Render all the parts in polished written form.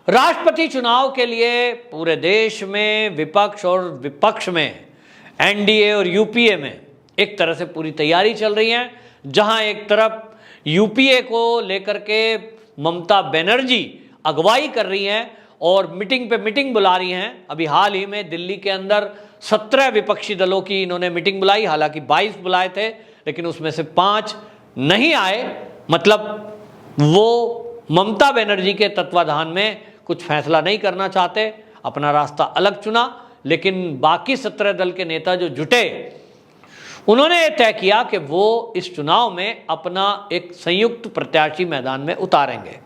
राष्ट्रपति चुनाव के लिए पूरे देश में विपक्ष और विपक्ष में एनडीए और यूपीए में एक तरह से पूरी तैयारी चल रही है। जहां एक तरफ यूपीए को लेकर के ममता बनर्जी अगुवाई कर रही हैं और मीटिंग पे मीटिंग बुला रही हैं। अभी हाल ही में दिल्ली के अंदर 17 विपक्षी दलों की इन्होंने मीटिंग बुलाई, हालांकि 22 बुलाए थे लेकिन उसमें से 5 नहीं आए। मतलब वो ममता बनर्जी के तत्वाधान में कुछ फैसला नहीं करना चाहते, अपना रास्ता अलग चुना। लेकिन बाकी 17 दल के नेता जो जुटे उन्होंने ये तय किया कि वो इस चुनाव में अपना एक संयुक्त प्रत्याशी मैदान में उतारेंगे।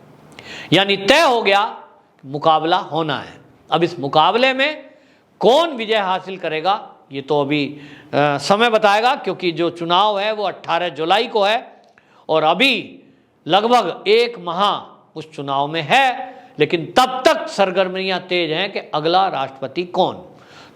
यानी तय हो गया, मुकाबला होना है। अब इस मुकाबले में कौन विजय हासिल करेगा ये तो अभी समय बताएगा, क्योंकि जो चुनाव है वो 18 जुलाई को है और अभी लगभग 1 माह उस चुनाव में है। लेकिन तब तक सरगर्मियां तेज हैं कि अगला राष्ट्रपति कौन।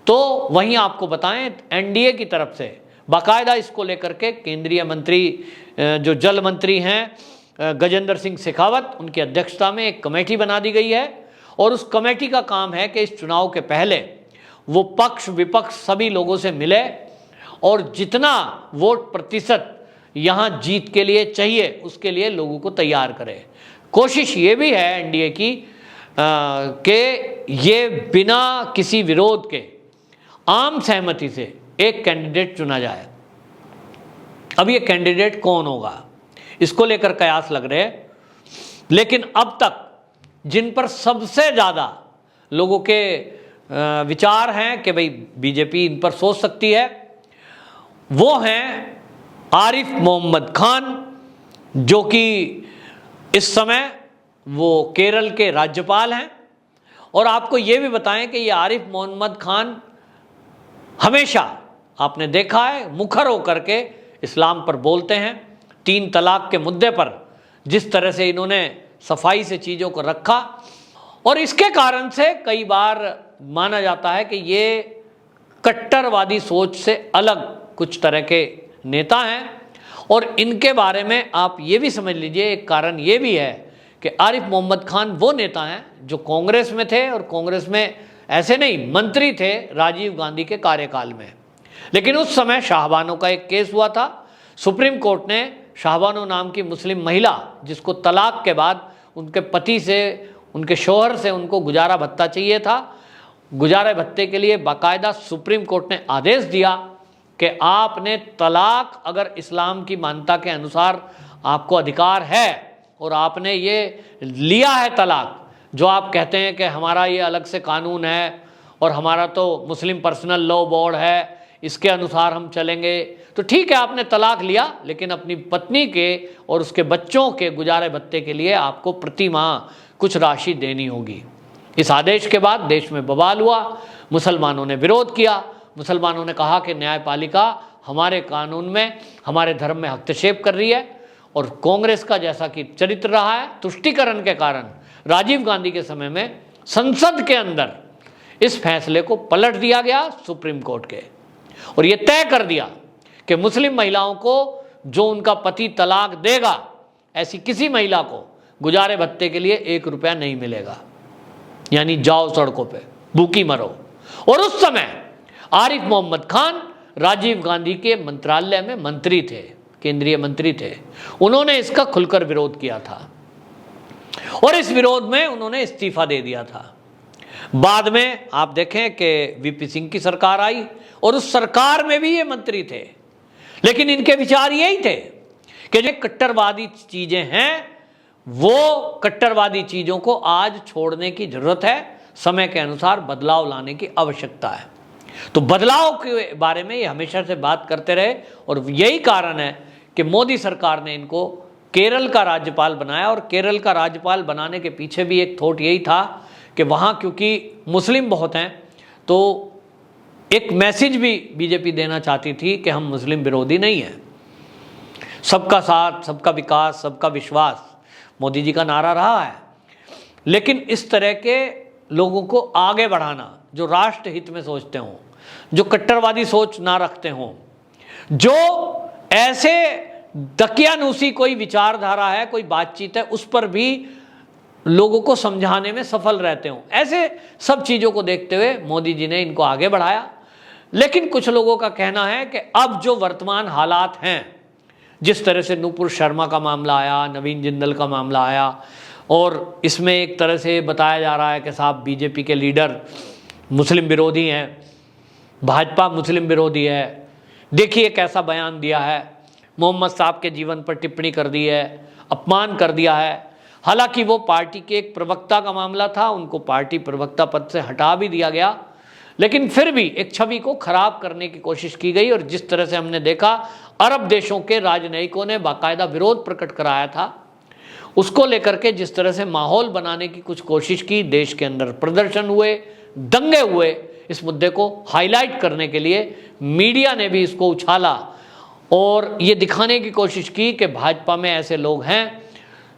तो वहीं आपको बताएं, एनडीए की तरफ से बाकायदा इसको लेकर के केंद्रीय मंत्री जो जल मंत्री हैं गजेंद्र सिंह शेखावत, उनकी अध्यक्षता में एक कमेटी बना दी गई है और उस कमेटी का काम है कि इस चुनाव के पहले वो पक्ष विपक्ष सभी लोगों से मिले और जितना वोट प्रतिशत यहाँ जीत के लिए चाहिए उसके लिए लोगों को तैयार करे। कोशिश ये भी है एनडीए की कि ये बिना किसी विरोध के आम सहमति से एक कैंडिडेट चुना जाए। अब ये कैंडिडेट कौन होगा इसको लेकर कयास लग रहे हैं, लेकिन अब तक जिन पर सबसे ज़्यादा लोगों के विचार हैं कि भाई बीजेपी इन पर सोच सकती है, वो हैं आरिफ मोहम्मद खान, जो कि इस समय वो केरल के राज्यपाल हैं। और आपको ये भी बताएं कि ये आरिफ मोहम्मद खान हमेशा आपने देखा है मुखर होकर के इस्लाम पर बोलते हैं। 3 तलाक के मुद्दे पर जिस तरह से इन्होंने सफाई से चीज़ों को रखा, और इसके कारण से कई बार माना जाता है कि ये कट्टरवादी सोच से अलग कुछ तरह के नेता हैं। और इनके बारे में आप ये भी समझ लीजिए, एक कारण ये भी है कि आरिफ मोहम्मद खान वो नेता हैं जो कांग्रेस में थे और कांग्रेस में ऐसे नहीं मंत्री थे राजीव गांधी के कार्यकाल में। लेकिन उस समय शाहबानो का एक केस हुआ था। सुप्रीम कोर्ट ने शाहबानो नाम की मुस्लिम महिला, जिसको तलाक के बाद उनके पति से, उनके शौहर से उनको गुजारा भत्ता चाहिए था, गुजारे भत्ते के लिए बाकायदा सुप्रीम कोर्ट ने आदेश दिया कि आपने तलाक अगर इस्लाम की मान्यता के अनुसार आपको अधिकार है और आपने ये लिया है तलाक, जो आप कहते हैं कि हमारा ये अलग से कानून है और हमारा तो मुस्लिम पर्सनल लॉ बोर्ड है, इसके अनुसार हम चलेंगे, तो ठीक है आपने तलाक लिया, लेकिन अपनी पत्नी के और उसके बच्चों के गुजारे भत्ते के लिए आपको प्रति माह कुछ राशि देनी होगी। इस आदेश के बाद देश में बवाल हुआ, मुसलमानों ने विरोध किया। मुसलमानों ने कहा कि न्यायपालिका हमारे कानून में, हमारे धर्म में हस्तक्षेप कर रही है। और कांग्रेस का जैसा कि चरित्र रहा है, तुष्टीकरण के कारण राजीव गांधी के समय में संसद के अंदर इस फैसले को पलट दिया गया सुप्रीम कोर्ट के, और ये तय कर दिया कि मुस्लिम महिलाओं को जो उनका पति तलाक देगा, ऐसी किसी महिला को गुजारे भत्ते के लिए 1 रुपया नहीं मिलेगा। यानी जाओ सड़कों पे भूखी मरो। और उस समय आरिफ मोहम्मद खान राजीव गांधी के मंत्रालय में मंत्री थे, केंद्रीय मंत्री थे। उन्होंने इसका खुलकर विरोध किया था और इस विरोध में उन्होंने इस्तीफा दे दिया था। बाद में आप देखें कि वीपी सिंह की सरकार आई और उस सरकार में भी ये मंत्री थे, लेकिन इनके विचार यही थे कि जो कट्टरवादी चीजें हैं वो कट्टरवादी चीजों को आज छोड़ने की जरूरत है, समय के अनुसार बदलाव लाने की आवश्यकता है। तो बदलाव के बारे में ये हमेशा से बात करते रहे और यही कारण है कि मोदी सरकार ने इनको केरल का राज्यपाल बनाया। और केरल का राज्यपाल बनाने के पीछे भी एक थॉट यही था कि वहाँ क्योंकि मुस्लिम बहुत हैं, तो एक मैसेज भी बीजेपी देना चाहती थी कि हम मुस्लिम विरोधी नहीं हैं, सबका साथ, सबका विकास, सबका विश्वास मोदी जी का नारा रहा है। लेकिन इस तरह के लोगों को आगे बढ़ाना जो राष्ट्र हित में सोचते हों, जो कट्टरवादी सोच ना रखते हों, जो ऐसे दकियानूसी कोई विचारधारा है, कोई बातचीत है, उस पर भी लोगों को समझाने में सफल रहते हों। ऐसे सब चीज़ों को देखते हुए मोदी जी ने इनको आगे बढ़ाया। लेकिन कुछ लोगों का कहना है कि अब जो वर्तमान हालात हैं, जिस तरह से नूपुर शर्मा का मामला आया, नवीन जिंदल का मामला आया, और इसमें एक तरह से बताया जा रहा है कि साहब बीजेपी के लीडर मुस्लिम विरोधी हैं, भाजपा मुस्लिम विरोधी है, देखिए कैसा बयान दिया है, मोहम्मद साहब के जीवन पर टिप्पणी कर दी है, अपमान कर दिया है। हालांकि वो पार्टी के एक प्रवक्ता का मामला था, उनको पार्टी प्रवक्ता पद से हटा भी दिया गया, लेकिन फिर भी एक छवि को खराब करने की कोशिश की गई। और जिस तरह से हमने देखा अरब देशों के राजनयिकों ने बाकायदा विरोध प्रकट कराया था, उसको लेकर के जिस तरह से माहौल बनाने की कुछ कोशिश की, देश के अंदर प्रदर्शन हुए, दंगे हुए, इस मुद्दे को हाईलाइट करने के लिए मीडिया ने भी इसको उछाला और ये दिखाने की कोशिश की कि भाजपा में ऐसे लोग हैं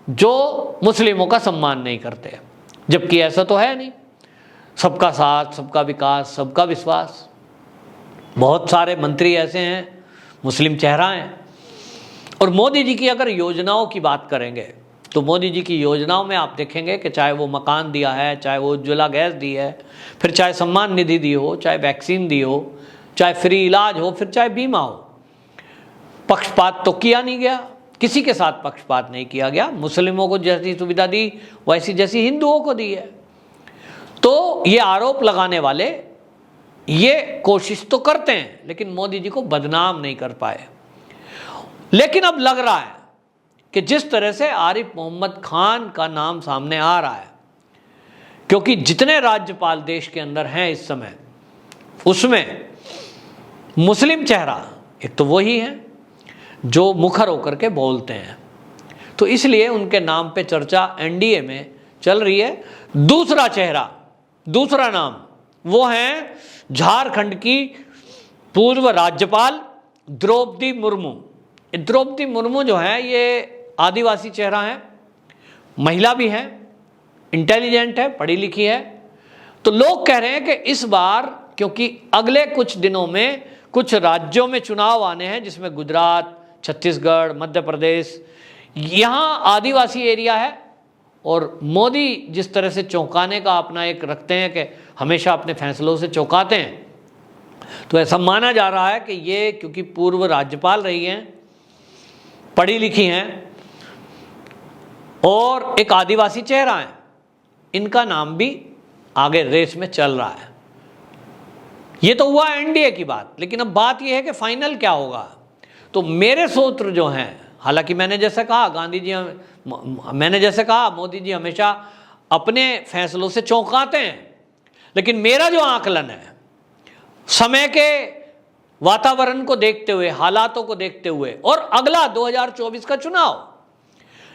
जो मुस्लिमों का सम्मान नहीं करते, जबकि ऐसा तो है नहीं। सबका साथ, सबका विकास, सबका विश्वास। बहुत सारे मंत्री ऐसे हैं, मुस्लिम चेहरा हैं। और मोदी जी की अगर योजनाओं की बात करेंगे तो मोदी जी की योजनाओं में आप देखेंगे कि चाहे वो मकान दिया है, चाहे वो उज्ज्वला गैस दी है, फिर चाहे सम्मान निधि दी हो, चाहे वैक्सीन दी हो, चाहे फ्री इलाज हो, फिर चाहे बीमा हो, पक्षपात तो किया नहीं गया, किसी के साथ पक्षपात नहीं किया गया। मुस्लिमों को जैसी सुविधा दी वैसी जैसी हिंदुओं को दी है। तो ये आरोप लगाने वाले ये कोशिश तो करते हैं, लेकिन मोदी जी को बदनाम नहीं कर पाए। लेकिन अब लग रहा है कि जिस तरह से आरिफ मोहम्मद खान का नाम सामने आ रहा है, क्योंकि जितने राज्यपाल देश के अंदर हैं इस समय, उसमें मुस्लिम चेहरा एक तो वही है जो मुखर होकर के बोलते हैं, तो इसलिए उनके नाम पे चर्चा एनडीए में चल रही है। दूसरा चेहरा, दूसरा नाम वो है झारखंड की पूर्व राज्यपाल द्रौपदी मुर्मू। द्रौपदी मुर्मू जो है ये आदिवासी चेहरा है, महिला भी है, इंटेलिजेंट है, पढ़ी लिखी है। तो लोग कह रहे हैं कि इस बार, क्योंकि अगले कुछ दिनों में कुछ राज्यों में चुनाव आने हैं, जिसमें गुजरात, छत्तीसगढ़, मध्य प्रदेश, यहाँ आदिवासी एरिया है, और मोदी जिस तरह से चौंकाने का अपना एक रखते हैं कि हमेशा अपने फैसलों से चौंकाते हैं, तो ऐसा माना जा रहा है कि ये क्योंकि पूर्व राज्यपाल रही हैं, पढ़ी लिखी हैं और एक आदिवासी चेहरा है, इनका नाम भी आगे रेस में चल रहा है। ये तो हुआ एनडीए की बात, लेकिन अब बात यह है कि फाइनल क्या होगा। तो मेरे सूत्र जो हैं, हालांकि मैंने जैसे कहा मोदी जी हमेशा अपने फैसलों से चौंकाते हैं, लेकिन मेरा जो आकलन है, समय के वातावरण को देखते हुए, हालातों को देखते हुए, और अगला 2024 का चुनाव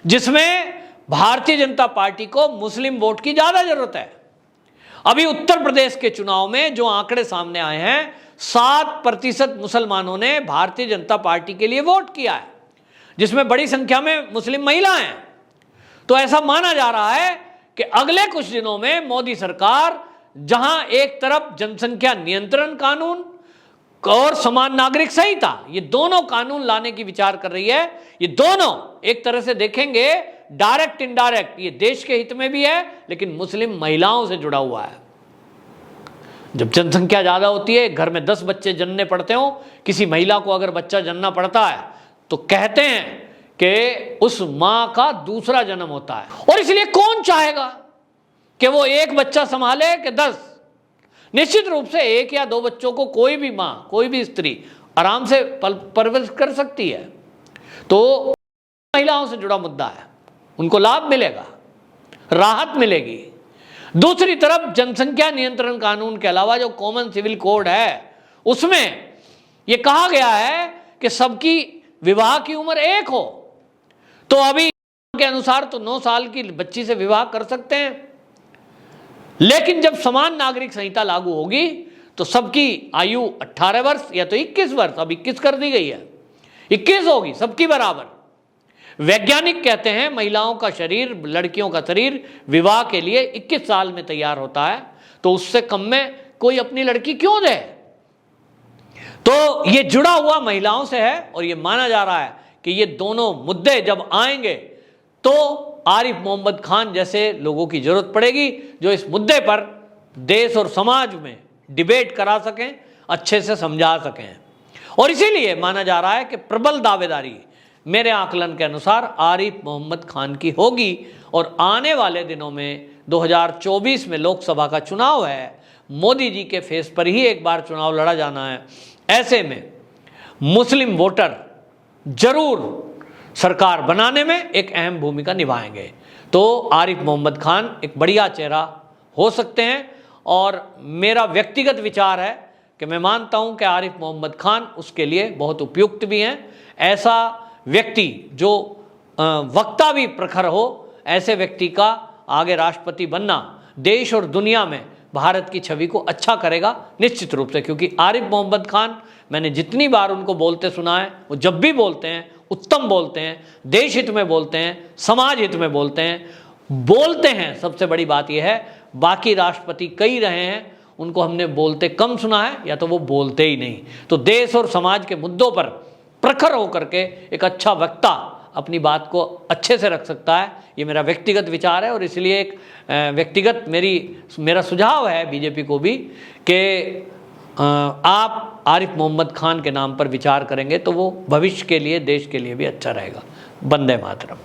जिसमें भारतीय जनता पार्टी को मुस्लिम वोट की ज्यादा जरूरत है। अभी उत्तर प्रदेश के चुनाव में जो आंकड़े सामने आए हैं, 7% मुसलमानों ने भारतीय जनता पार्टी के लिए वोट किया है, जिसमें बड़ी संख्या में मुस्लिम महिला हैं। तो ऐसा माना जा रहा है कि अगले कुछ दिनों में मोदी सरकार, जहां एक तरफ जनसंख्या नियंत्रण कानून और समान नागरिक संहिता, ये दोनों कानून लाने की विचार कर रही है। ये दोनों एक तरह से देखेंगे डायरेक्ट इनडायरेक्ट, ये देश के हित में भी है, लेकिन मुस्लिम महिलाओं से जुड़ा हुआ है। जब जनसंख्या ज्यादा होती है, घर में 10 बच्चे जन्मने पड़ते हो, किसी महिला को अगर बच्चा जन्मना पड़ता है तो कहते हैं कि उस मां का दूसरा जन्म होता है। और इसलिए कौन चाहेगा कि वो एक बच्चा संभाले कि 10? निश्चित रूप से 1 या 2 बच्चों को कोई भी मां, कोई भी स्त्री आराम से परवरिश कर सकती है। तो महिलाओं से जुड़ा मुद्दा है, उनको लाभ मिलेगा, राहत मिलेगी। दूसरी तरफ जनसंख्या नियंत्रण कानून के अलावा जो कॉमन सिविल कोड है, उसमें यह कहा गया है कि सबकी विवाह की उम्र 1 हो। तो अभी के अनुसार तो 9 साल की बच्ची से विवाह कर सकते हैं, लेकिन जब समान नागरिक संहिता लागू होगी तो सबकी आयु 18 वर्ष या तो 21 वर्ष, अब 21 कर दी गई है, 21 होगी, सबकी बराबर। वैज्ञानिक कहते हैं महिलाओं का शरीर, लड़कियों का शरीर विवाह के लिए 21 साल में तैयार होता है, तो उससे कम में कोई अपनी लड़की क्यों दे। तो ये जुड़ा हुआ महिलाओं से है, और ये माना जा रहा है कि ये दोनों मुद्दे जब आएंगे तो आरिफ मोहम्मद खान जैसे लोगों की जरूरत पड़ेगी जो इस मुद्दे पर देश और समाज में डिबेट करा सकें, अच्छे से समझा सकें। और इसीलिए माना जा रहा है कि प्रबल दावेदारी मेरे आकलन के अनुसार आरिफ मोहम्मद खान की होगी। और आने वाले दिनों में 2024 में लोकसभा का चुनाव है, मोदी जी के फेस पर ही एक बार चुनाव लड़ा जाना है। ऐसे में मुस्लिम वोटर जरूर सरकार बनाने में एक अहम भूमिका निभाएंगे। तो आरिफ मोहम्मद खान एक बढ़िया चेहरा हो सकते हैं। और मेरा व्यक्तिगत विचार है कि मैं मानता हूं कि आरिफ मोहम्मद खान उसके लिए बहुत उपयुक्त भी हैं। ऐसा व्यक्ति जो वक्ता भी प्रखर हो, ऐसे व्यक्ति का आगे राष्ट्रपति बनना देश और दुनिया में भारत की छवि को अच्छा करेगा निश्चित रूप से। क्योंकि आरिफ मोहम्मद खान, मैंने जितनी बार उनको बोलते सुना है, वो जब भी बोलते हैं उत्तम बोलते हैं, देश हित में बोलते हैं, समाज हित में बोलते हैं। सबसे बड़ी बात यह है, बाकी राष्ट्रपति कई रहे हैं, उनको हमने बोलते कम सुना है या तो वो बोलते ही नहीं। तो देश और समाज के मुद्दों पर प्रखर होकर के एक अच्छा वक्ता अपनी बात को अच्छे से रख सकता है। ये मेरा व्यक्तिगत विचार है। और इसलिए एक व्यक्तिगत मेरा सुझाव है बीजेपी को भी कि आप आरिफ मोहम्मद खान के नाम पर विचार करेंगे तो वो भविष्य के लिए, देश के लिए भी अच्छा रहेगा। वंदे मातरम।